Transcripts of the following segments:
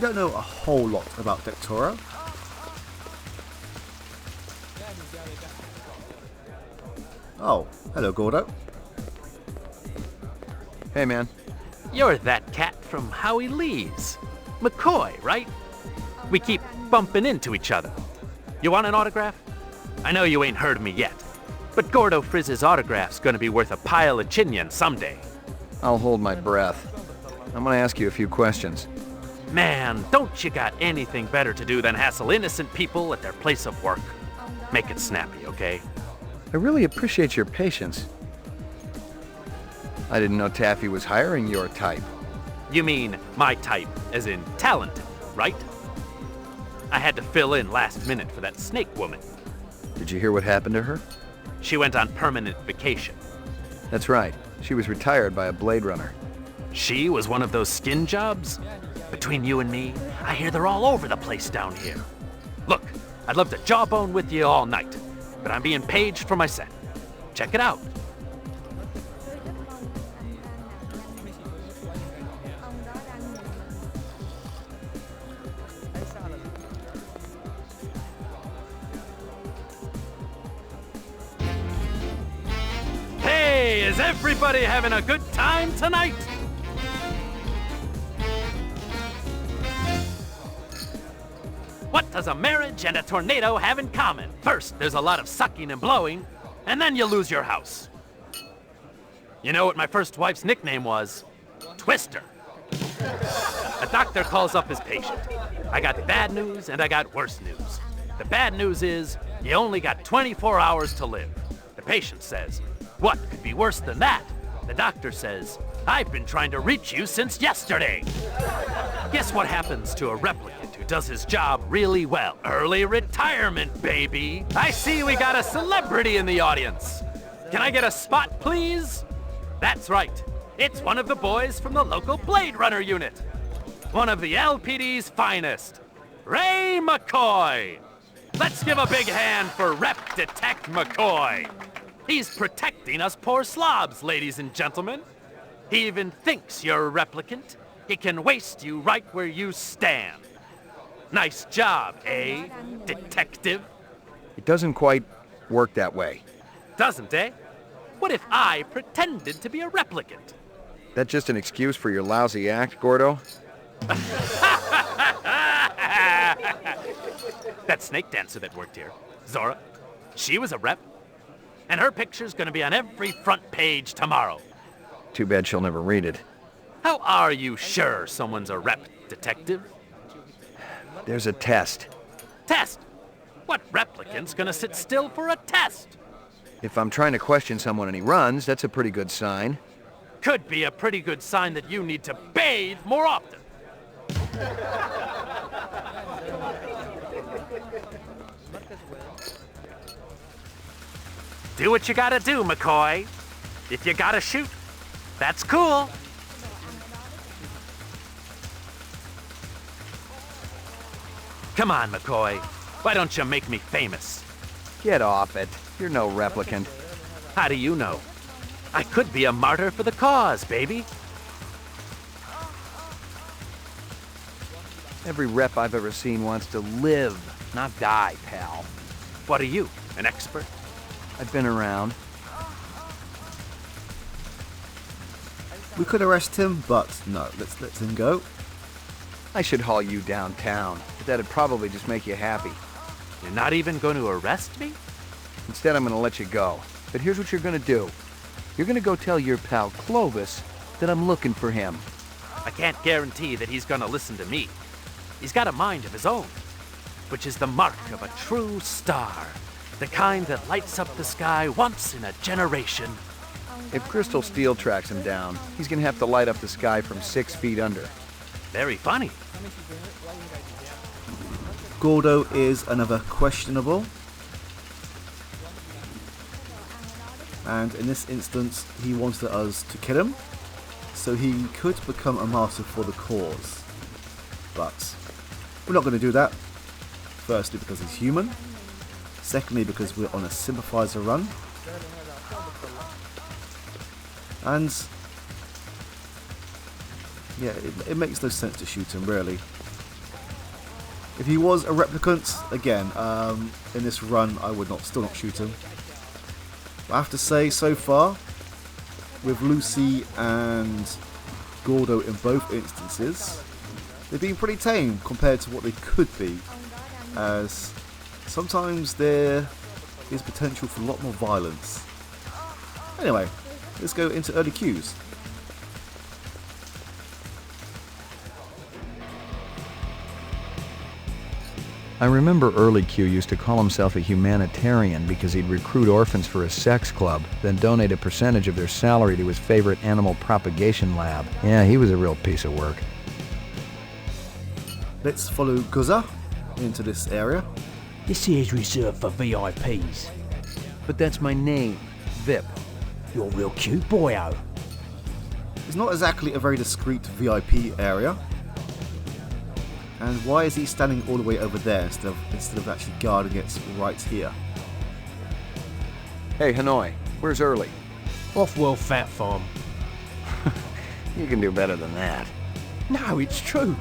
we don't know a whole lot about Dectoro. Oh, hello, Gordo. Hey, man. You're that cat from Howie Lee's. McCoy, right? We keep bumping into each other. You want an autograph? I know you ain't heard of me yet, but Gordo Frizz's autograph's gonna be worth a pile of chinion someday. I'll hold my breath. I'm gonna ask you a few questions. Man, don't you got anything better to do than hassle innocent people at their place of work? Make it snappy, okay? I really appreciate your patience. I didn't know Taffy was hiring your type. You mean my type, as in talented, right? I had to fill in last minute for that snake woman. Did you hear what happened to her? She went on permanent vacation. That's right. She was retired by a Blade Runner. She was one of those skin jobs? Between you and me, I hear they're all over the place down here. Look, I'd love to jawbone with you all night, but I'm being paged for my set. Check it out. Hey, is everybody having a good time tonight? What does a marriage and a tornado have in common? First, there's a lot of sucking and blowing, and then you lose your house. You know what my first wife's nickname was? Twister. A doctor calls up his patient. I got bad news and I got worse news. The bad news is, you only got 24 hours to live. The patient says, what could be worse than that? The doctor says, I've been trying to reach you since yesterday. Guess what happens to a replicant who does his job really well? Early retirement, baby. I see we got a celebrity in the audience. Can I get a spot, please? That's right. It's one of the boys from the local Blade Runner unit. One of the LPD's finest, Ray McCoy. Let's give a big hand for Rep Detect McCoy. He's protecting us poor slobs, ladies and gentlemen. He even thinks you're a replicant. He can waste you right where you stand. Nice job, eh, detective? It doesn't quite work that way. Doesn't, eh? What if I pretended to be a replicant? That just an excuse for your lousy act, Gordo? That snake dancer that worked here, Zora, she was a rep. And her picture's gonna be on every front page tomorrow. Too bad she'll never read it. How are you sure someone's a rep, detective? There's a test. Test? What replicant's gonna sit still for a test? If I'm trying to question someone and he runs, that's a pretty good sign. Could be a pretty good sign that you need to bathe more often. Do what you gotta do, McCoy. If you gotta shoot, that's cool. Come on, McCoy. Why don't you make me famous? Get off it. You're no replicant. How do you know? I could be a martyr for the cause, baby. Every rep I've ever seen wants to live, not die, pal. What are you, an expert? I've been around. We could arrest him, but no, let's let him go. I should haul you downtown, but that'd probably just make you happy. You're not even going to arrest me? Instead, I'm gonna let you go. But here's what you're gonna do. You're gonna go tell your pal Clovis that I'm looking for him. I can't guarantee that he's gonna listen to me. He's got a mind of his own, which is the mark of a true star. The kind that lights up the sky once in a generation. If Crystal Steel tracks him down, he's gonna have to light up the sky from 6 feet under. Very funny. Gordo is another questionable. And in this instance, he wanted us to kill him, so he could become a martyr for the cause. But we're not going to do that. Firstly, because he's human. Secondly, because we're on a Sympathizer run. And yeah, it makes no sense to shoot him, really. If he was a replicant, again, in this run, I would still not shoot him. But I have to say, so far, with Lucy and Gordo in both instances, they've been pretty tame compared to what they could be, as sometimes there is potential for a lot more violence. Anyway, let's go into early cues. I remember early Q used to call himself a humanitarian because he'd recruit orphans for his sex club, then donate a percentage of their salary to his favorite animal propagation lab. Yeah, he was a real piece of work. Let's follow Guzza into this area. This here's reserved for VIPs. But that's my name, VIP. You're a real cute boyo. It's not exactly a very discreet VIP area. And why is he standing all the way over there instead of actually guarding it right here? Hey, Hanoi, where's Early? Off-world fat farm. You can do better than that. No, it's true.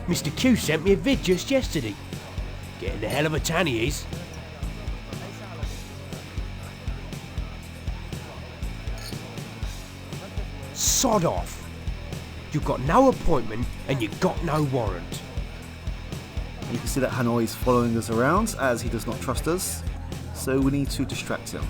Mr. Q sent me a vid just yesterday. Getting the hell of a tan he is. Sod off. You've got no appointment and you've got no warrant. You can see that Hanoi is following us around as he does not trust us, so we need to distract him.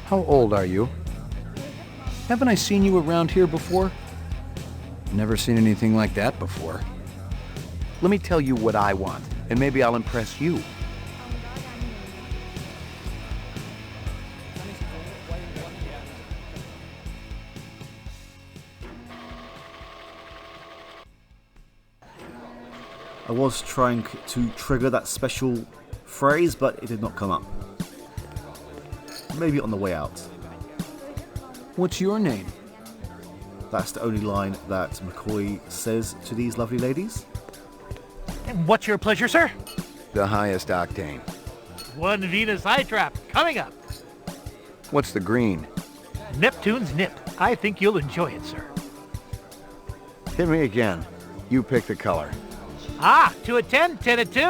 How old are you? Haven't I seen you around here before? Never seen anything like that before. Let me tell you what I want, and maybe I'll impress you. I was trying to trigger that special phrase, but it did not come up. Maybe on the way out. What's your name? That's the only line that McCoy says to these lovely ladies. And what's your pleasure, sir? The highest octane. One Venus eye trap coming up. What's the green? Neptune's nip. I think you'll enjoy it, sir. Hit me again. You pick the color. Ah, 2 a 10, 10 a 2.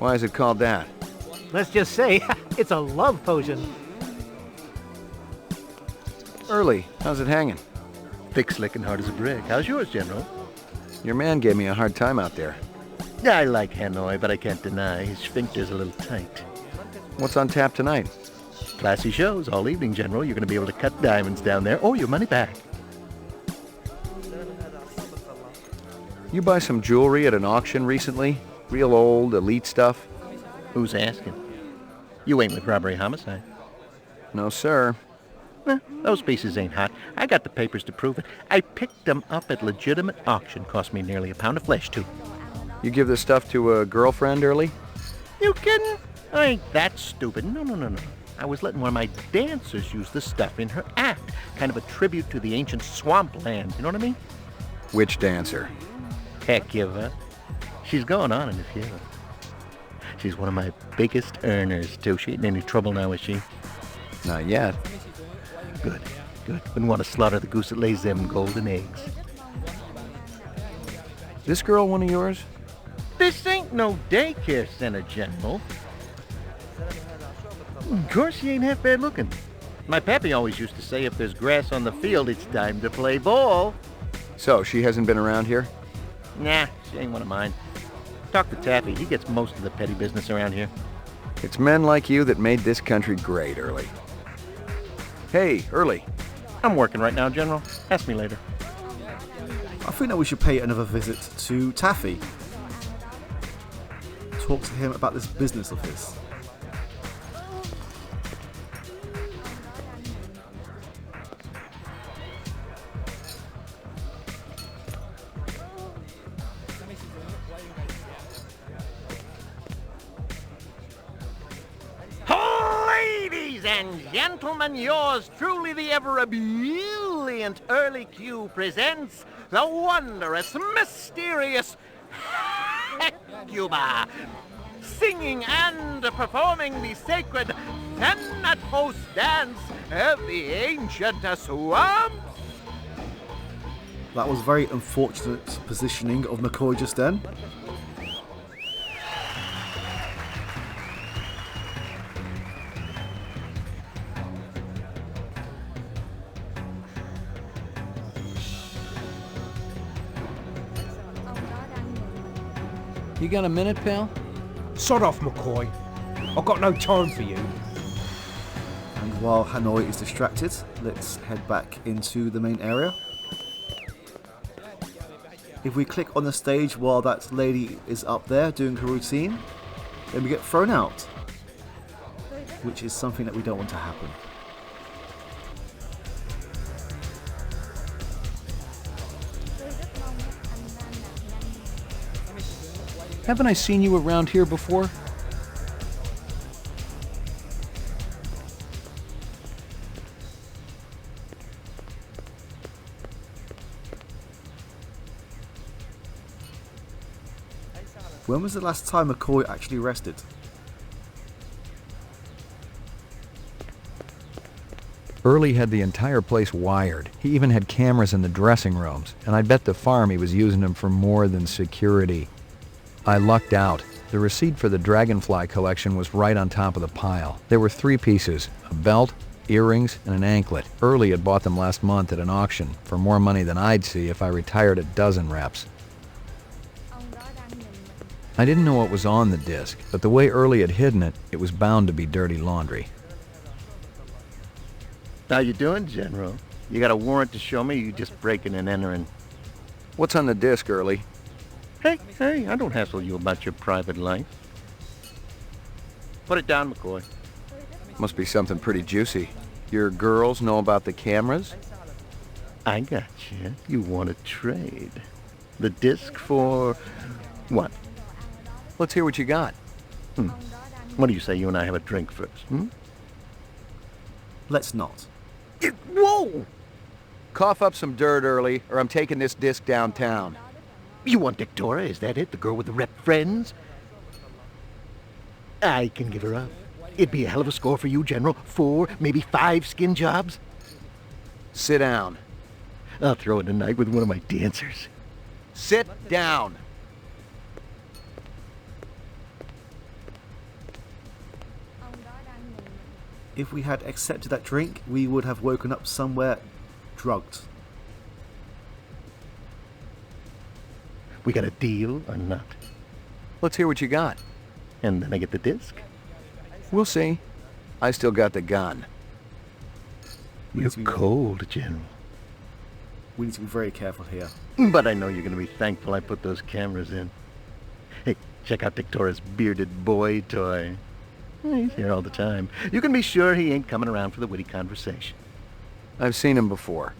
Why is it called that? Let's just say it's a love potion. Early, how's it hanging? Thick, slick, and hard as a brick. How's yours, General? Your man gave me a hard time out there. I like Hanoi, but I can't deny his sphincter's a little tight. What's on tap tonight? Classy shows all evening, General. You're going to be able to cut diamonds down there or your money back. You buy some jewelry at an auction recently? Real old, elite stuff? Who's asking? You ain't with robbery homicide. No, sir. Those pieces ain't hot. I got the papers to prove it. I picked them up at legitimate auction. Cost me nearly a pound of flesh, too. You give this stuff to a girlfriend, Early? You kidding? I ain't that stupid. No. I was letting one of my dancers use the stuff in her act. Kind of a tribute to the ancient swampland. You know what I mean? Which dancer? Heck, give up. She's going on in a few. She's one of my biggest earners, too. She ain't in any trouble now, is she? Not yet. Good. Wouldn't want to slaughter the goose that lays them golden eggs. This girl one of yours? This ain't no daycare center, General. Of course, she ain't half bad looking. My pappy always used to say if there's grass on the field, it's time to play ball. So, she hasn't been around here? Nah, she ain't one of mine. Talk to Taffy. He gets most of the petty business around here. It's men like you that made this country great, Early. Hey, Early. I'm working right now, General. Ask me later. I think that we should pay another visit to Taffy. Talk to him about this business of his. Ladies and gentlemen, yours truly, the ever brilliant Early Q presents the wondrous, mysterious Hecuba, singing and performing the sacred Thanatos dance of the ancient swamp. That was very unfortunate positioning of McCoy just then. You got a minute, pal? Sod off, McCoy. I've got no time for you. And while Hanoi is distracted, let's head back into the main area. If we click on the stage while that lady is up there doing her routine, then we get thrown out, which is something that we don't want to happen. Haven't I seen you around here before? When was the last time McCoy actually rested? Early had the entire place wired. He even had cameras in the dressing rooms, and I bet the farm he was using them for more than security. I lucked out. The receipt for the Dragonfly collection was right on top of the pile. There were 3 pieces, a belt, earrings, and an anklet. Early had bought them last month at an auction for more money than I'd see if I retired a dozen reps. I didn't know what was on the disc, but the way Early had hidden it, it was bound to be dirty laundry. How you doing, General? You got a warrant to show me, or you just breaking and entering? What's on the disc, Early? Hey, I don't hassle you about your private life. Put it down, McCoy. Must be something pretty juicy. Your girls know about the cameras? I got you. You want to trade. The disc for... what? Let's hear what you got. What do you say you and I have a drink first, Let's not. Whoa! Cough up some dirt, Early, or I'm taking this disc downtown. You want Dictora, is that it? The girl with the rep friends? I can give her up. It'd be a hell of a score for you, General. 4, maybe 5 skin jobs. Sit down. I'll throw in the night with one of my dancers. Sit down. If we had accepted that drink, we would have woken up somewhere drugged. We got a deal or not? Let's hear what you got. And then I get the disc? We'll see. I still got the gun. You're cold, General. We need to be very careful here. But I know you're going to be thankful I put those cameras in. Hey, check out Dictora's bearded boy toy. He's here all the time. You can be sure he ain't coming around for the witty conversation. I've seen him before.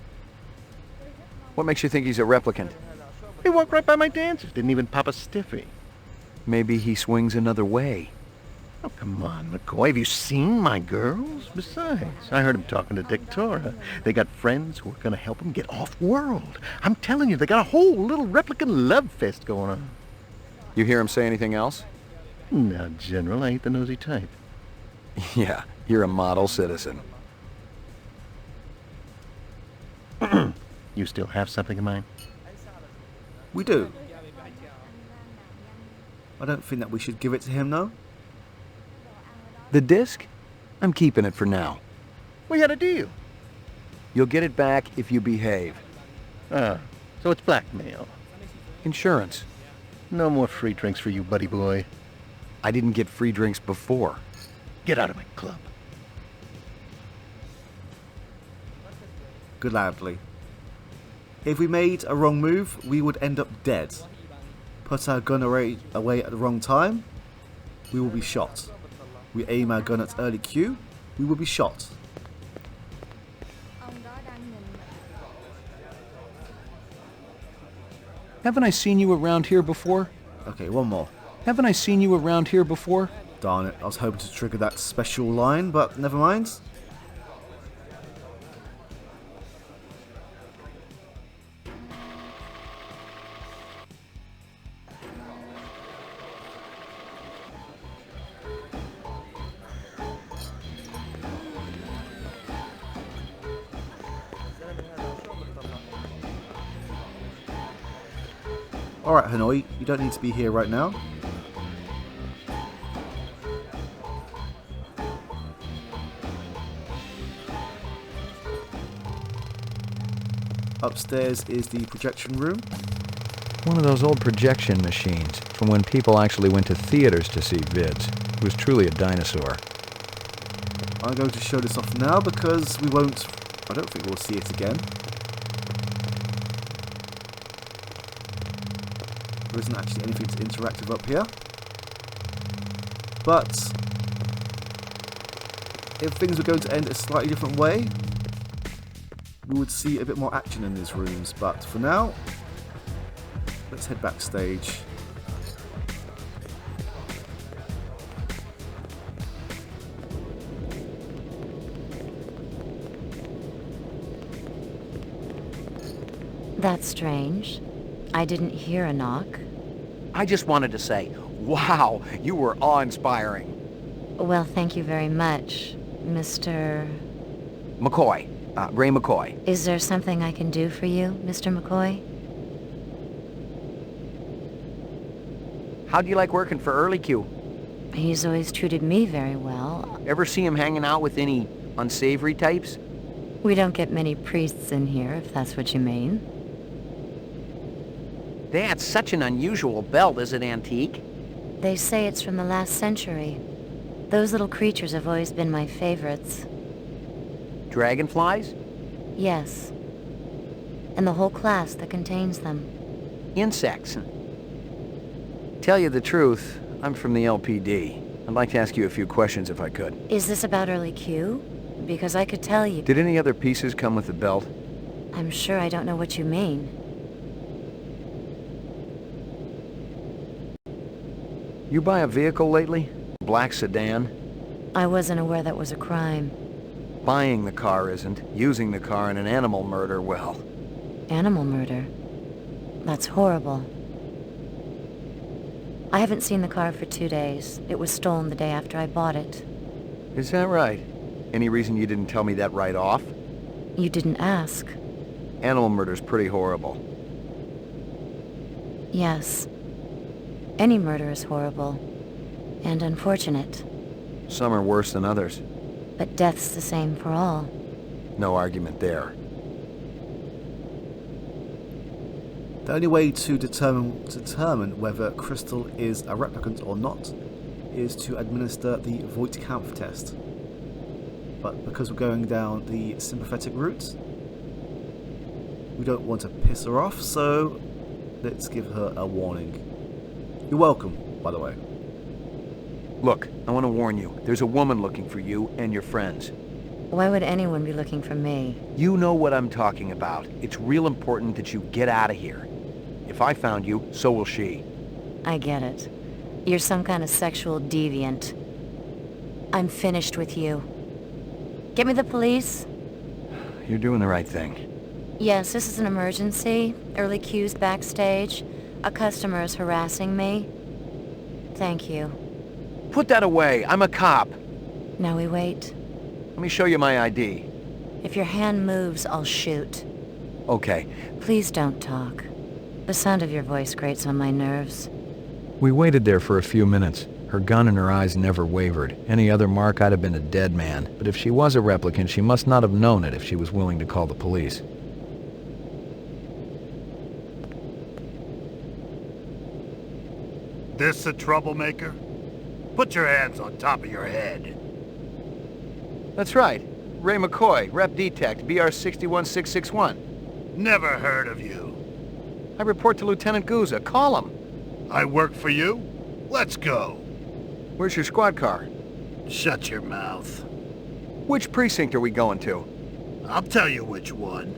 What makes you think he's a replicant? He walked right by my dancers. Didn't even pop a stiffy. Maybe he swings another way. Oh, come on, McCoy. Have you seen my girls? Besides, I heard him talking to Dictora. They got friends who are going to help him get off-world. I'm telling you, they got a whole little replicant love fest going on. You hear him say anything else? No, General, I ain't the nosy type. Yeah, you're a model citizen. You still have something in mind? We do. I don't think that we should give it to him, though. The disc? I'm keeping it for now. We had a deal. You'll get it back if you behave. So it's blackmail. Insurance. No more free drinks for you, buddy boy. I didn't get free drinks before. Get out of my club. Good loudly. If we made a wrong move, we would end up dead. Put our gun away at the wrong time, we will be shot. We aim our gun at early Q, we will be shot. Haven't I seen you around here before? Okay, one more. Haven't I seen you around here before? Darn it, I was hoping to trigger that special line, but never mind. Alright, Hanoi, you don't need to be here right now. Upstairs is the projection room. One of those old projection machines from when people actually went to theaters to see vids. It was truly a dinosaur. I'm going to show this off now because I don't think we'll see it again. There isn't actually anything interactive up here. But if things were going to end a slightly different way, we would see a bit more action in these rooms. But for now, let's head backstage. That's strange. I didn't hear a knock. I just wanted to say, wow, you were awe-inspiring. Well, thank you very much, Mr. McCoy. Ray McCoy. Is there something I can do for you, Mr. McCoy? How'd you like working for Early Q? He's always treated me very well. Ever see him hanging out with any unsavory types? We don't get many priests in here, if that's what you mean. That's such an unusual belt. Is it antique? They say it's from the last century. Those little creatures have always been my favorites. Dragonflies? Yes. And the whole class that contains them. Insects? Tell you the truth, I'm from the LPD. I'd like to ask you a few questions if I could. Is this about Early Q? Because I could tell you... Did any other pieces come with the belt? I'm sure I don't know what you mean. You buy a vehicle lately? Black sedan? I wasn't aware that was a crime. Buying the car isn't. Using the car in an animal murder, well... Animal murder? That's horrible. I haven't seen the car for 2 days. It was stolen the day after I bought it. Is that right? Any reason you didn't tell me that right off? You didn't ask. Animal murder's pretty horrible. Yes. Any murder is horrible. And unfortunate. Some are worse than others. But death's the same for all. No argument there. The only way to determine whether Crystal is a replicant or not is to administer the Voight-Kampff test. But because we're going down the sympathetic route, we don't want to piss her off, so let's give her a warning. You're welcome, by the way. Look, I want to warn you. There's a woman looking for you and your friends. Why would anyone be looking for me? You know what I'm talking about. It's real important that you get out of here. If I found you, so will she. I get it. You're some kind of sexual deviant. I'm finished with you. Get me the police? You're doing the right thing. Yes, this is an emergency. Early Q's backstage. A customer is harassing me. Thank you. Put that away. I'm a cop. Now we wait. Let me show you my ID. If your hand moves, I'll shoot. Okay. Please don't talk. The sound of your voice grates on my nerves. We waited there for a few minutes. Her gun in her eyes never wavered. Any other mark, I'd have been a dead man. But if she was a replicant, she must not have known it if she was willing to call the police. This a troublemaker? Put your hands on top of your head. That's right. Ray McCoy, Rep Detect, BR 61661. Never heard of you. I report to Lieutenant Gouza. Call him. I work for you? Let's go. Where's your squad car? Shut your mouth. Which precinct are we going to? I'll tell you which one.